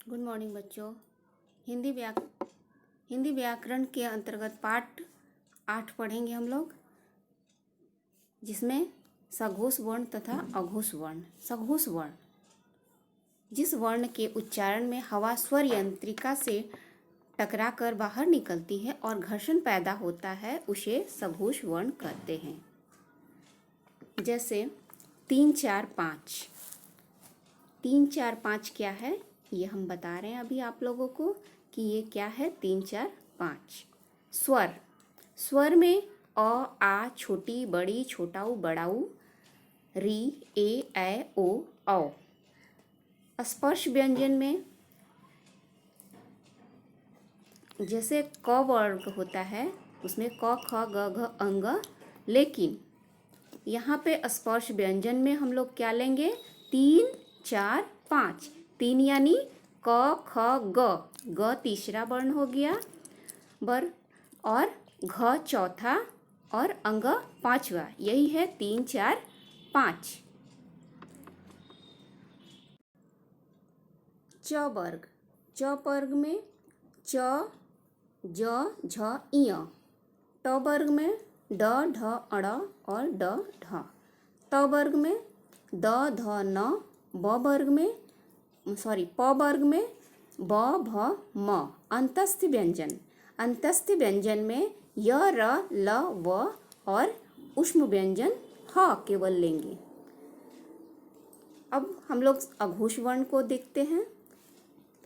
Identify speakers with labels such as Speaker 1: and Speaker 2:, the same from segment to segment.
Speaker 1: Good morning बच्चों। हिंदी व्याकरण के अंतर्गत पाठ 8 पढ़ेंगे हम लोग, जिसमें सघोष वर्ण तथा अघोष वर्ण। सघोष वर्ण जिस वर्ण के उच्चारण में हवा स्वर यंत्रिका से टकराकर बाहर निकलती है और घर्षण पैदा होता है, उसे सघोष वर्ण कहते हैं। जैसे 3 4 5। 3 4 5 क्या है, ये हम बता रहे हैं अभी आप लोगों को कि ये क्या है। 3 4 5 स्वर में अ आ, छोटी बड़ी, छोटाऊ बड़ाऊ, री ए ओ औ। स्पर्श व्यंजन में जैसे क वर्ग होता है, उसमें क ख ग घ अंग, लेकिन यहाँ पे स्पर्श व्यंजन में हम लोग क्या लेंगे? 3 4 5। 3 यानी क ख ग तीसरा वर्ण हो गया बर, और घ चौथा, और अंग पांचवा। यही है 3 4 5। च वर्ग में च ज झ इय। ट वर्ग में ड ढ अड़ और ड ढ। त वर्ग में द ध न। प वर्ग में ब भ म। अंतस्थ व्यंजन में य र ल व और ऊष्म व्यंजन ह केवल लेंगे। अब हम लोग अघोष वर्ण को देखते हैं।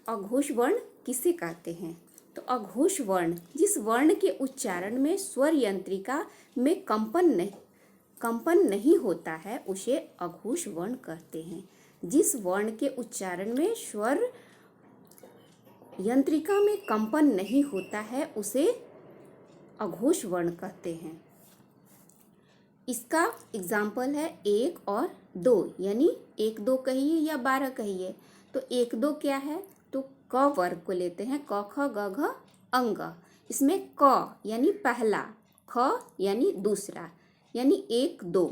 Speaker 1: अघोष वर्ण किसे कहते हैं? तो अघोष वर्ण जिस वर्ण के उच्चारण में स्वर यंत्रिका में कंपन नहीं होता है, उसे अघोष वर्ण कहते हैं। जिस वर्ण के उच्चारण में स्वर यंत्रिका में कंपन नहीं होता है, उसे अघोष वर्ण कहते हैं। इसका एग्जाम्पल है 1 और 2, यानी 1 2 कहिए या 12 कहिए। तो 1 2 क्या है? तो क वर्ग को लेते हैं, क ख ग घ अंग। इसमें क यानी पहला, ख यानी दूसरा, यानी 1 2।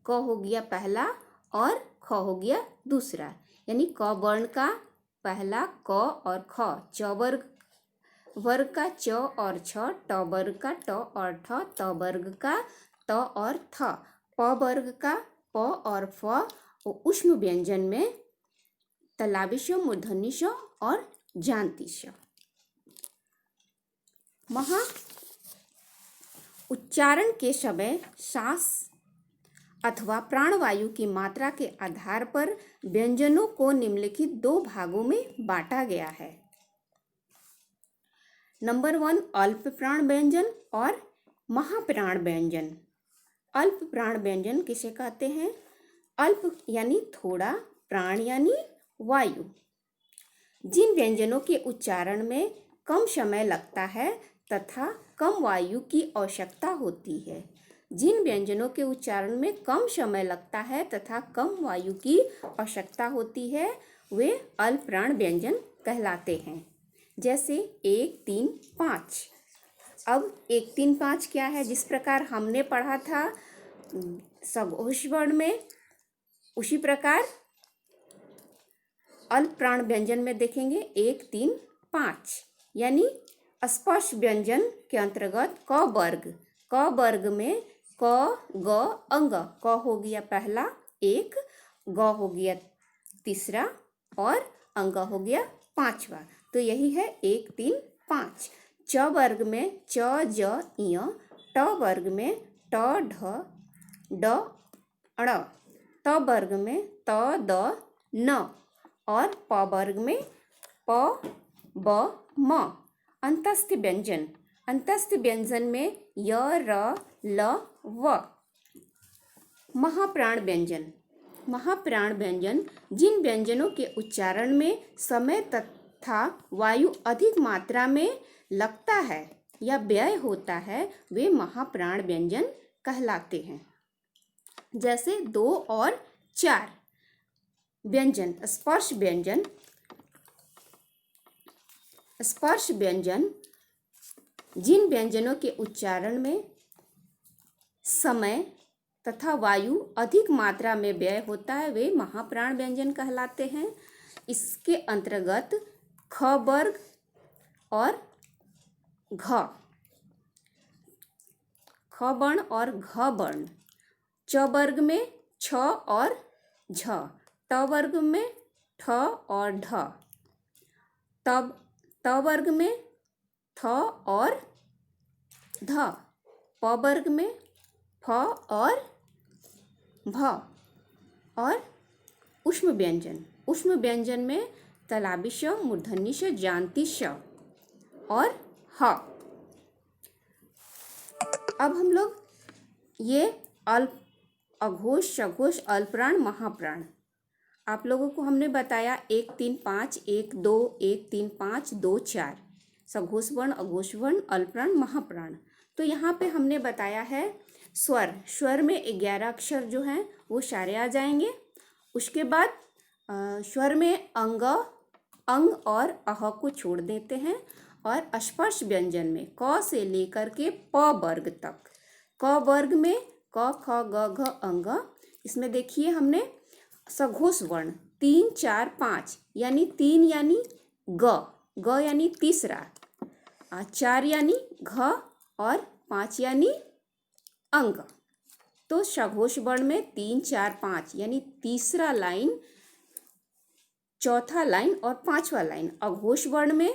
Speaker 1: क हो गया पहला और ख हो गया दूसरा, यानी क वर्ण का पहला क और ख। च वर्ग का च और छ। ट वर्ग का ट और ठ। त वर्ग का त और थ। प वर्ग का प और फ। ऊष्म व्यंजन में तलावी श, मूर्धन्य श और जांती श। उच्चारण के समय सांस अथवा प्राणवायु की मात्रा के आधार पर व्यंजनों को निम्नलिखित 2 भागों में बांटा गया है। नंबर 1 अल्प प्राण व्यंजन और महाप्राण व्यंजन। अल्प प्राण व्यंजन किसे कहते हैं? अल्प यानी थोड़ा, प्राण यानी वायु। जिन व्यंजनों के उच्चारण में कम समय लगता है तथा कम वायु की आवश्यकता होती है। जिन व्यंजनों के उच्चारण में कम समय लगता है तथा कम वायु की आवश्यकता होती है, वे अल्प प्राण व्यंजन कहलाते हैं। जैसे 1 3 5। अब 1 3 5 क्या है? जिस प्रकार हमने पढ़ा था सघोष वर्ण में, उसी प्रकार अल्प प्राण व्यंजन में देखेंगे 1 3 5, यानी स्पर्श व्यंजन के अंतर्गत क वर्ग में क ग अंग। क हो गया पहला 1, ग हो गया तीसरा और अंग हो गया पांचवा। तो यही है 1 3 5। च वर्ग में च ज इय। ट वर्ग में ट ढ ड अड़। त वर्ग में त द न और प वर्ग में प ब म। अंतस्थ व्यंजन में य र ल व। महाप्राण व्यंजन जिन व्यंजनों के उच्चारण में समय तथा वायु अधिक मात्रा में लगता है या व्यय होता है, वे महाप्राण व्यंजन कहलाते हैं। जैसे 2 और 4 व्यंजन। स्पर्श व्यंजन जिन व्यंजनों के उच्चारण में समय तथा वायु अधिक मात्रा में व्यय होता है, वे महाप्राण व्यंजन कहलाते हैं। इसके अंतर्गत ख वर्ग और घ, ख वर्ण और घ वर्ण। च वर्ग में छ और झ, ट वर्ग में ठ और ढ, तब त वर्ग में थ और ध, प वर्ग में फ और भ। और ऊष्म व्यंजन, ऊष्म व्यंजन में तालाबी श, मूर्धन्य श, जांती श और ह। अब हम लोग ये अल्प, अघोष, सघोष, अल्पप्राण, महाप्राण, आप लोगों को हमने बताया 1 3 5 1 2 1 3 5 2 4, सघोष वर्ण, अघोष वर्ण, अल्पप्राण, महाप्राण। तो यहाँ पे हमने बताया है स्वर, स्वर में 11 अक्षर जो हैं वो सारे आ जाएंगे। उसके बाद स्वर में अंग, अंग और अह को छोड़ देते हैं। और स्पर्श व्यंजन में क से लेकर के प वर्ग तक, क वर्ग में क ख ग घ अंग, इसमें देखिए हमने सघोष वर्ण 3 4 5 यानी 3 यानी ग, ग यानी तीसरा, 4 यानी घ और 5 यानी अंग। तो सघोष वर्ण में 3 4 5 यानी तीसरा लाइन, चौथा लाइन और पांचवा लाइन। अघोष वर्ण में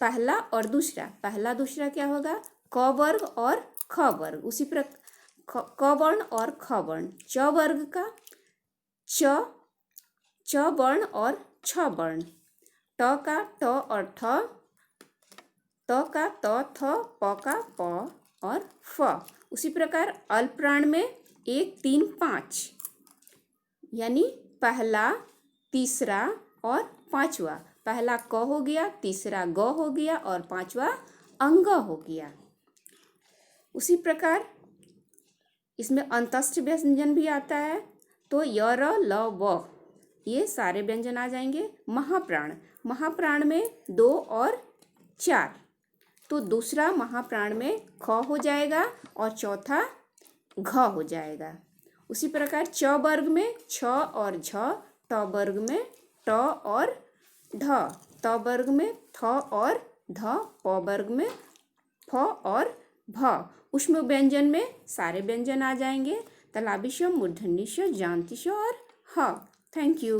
Speaker 1: पहला और दूसरा, पहला दूसरा क्या होगा, क वर्ग और ख वर्ग। उसी प्रकार क वर्ण और ख वर्ण। च वर्ग का च वर्ण और छ वर्ण। ट का ट और ठ, त का त थ, प का प और फ। उसी प्रकार अल्पप्राण में 1 3 5 यानी पहला, तीसरा और पांचवा। पहला क हो गया, तीसरा ग हो गया और पांचवा अंग हो गया। उसी प्रकार इसमें अंतस्थ व्यंजन भी आता है। तो य र ल व, ये सारे व्यंजन आ जाएंगे। महाप्राण, महाप्राण में 2 और 4, तो दूसरा महाप्राण में ख हो जाएगा और चौथा घ हो जाएगा। उसी प्रकार च वर्ग में छ और झ, ट वर्ग में ट और ढ, त वर्ग में थ और ध, प वर्ग में फ और भ। ऊष्म व्यंजन में सारे व्यंजन आ जाएंगे, तालाबी श, मूर्धन्य श, जांती श और ह। Thank you.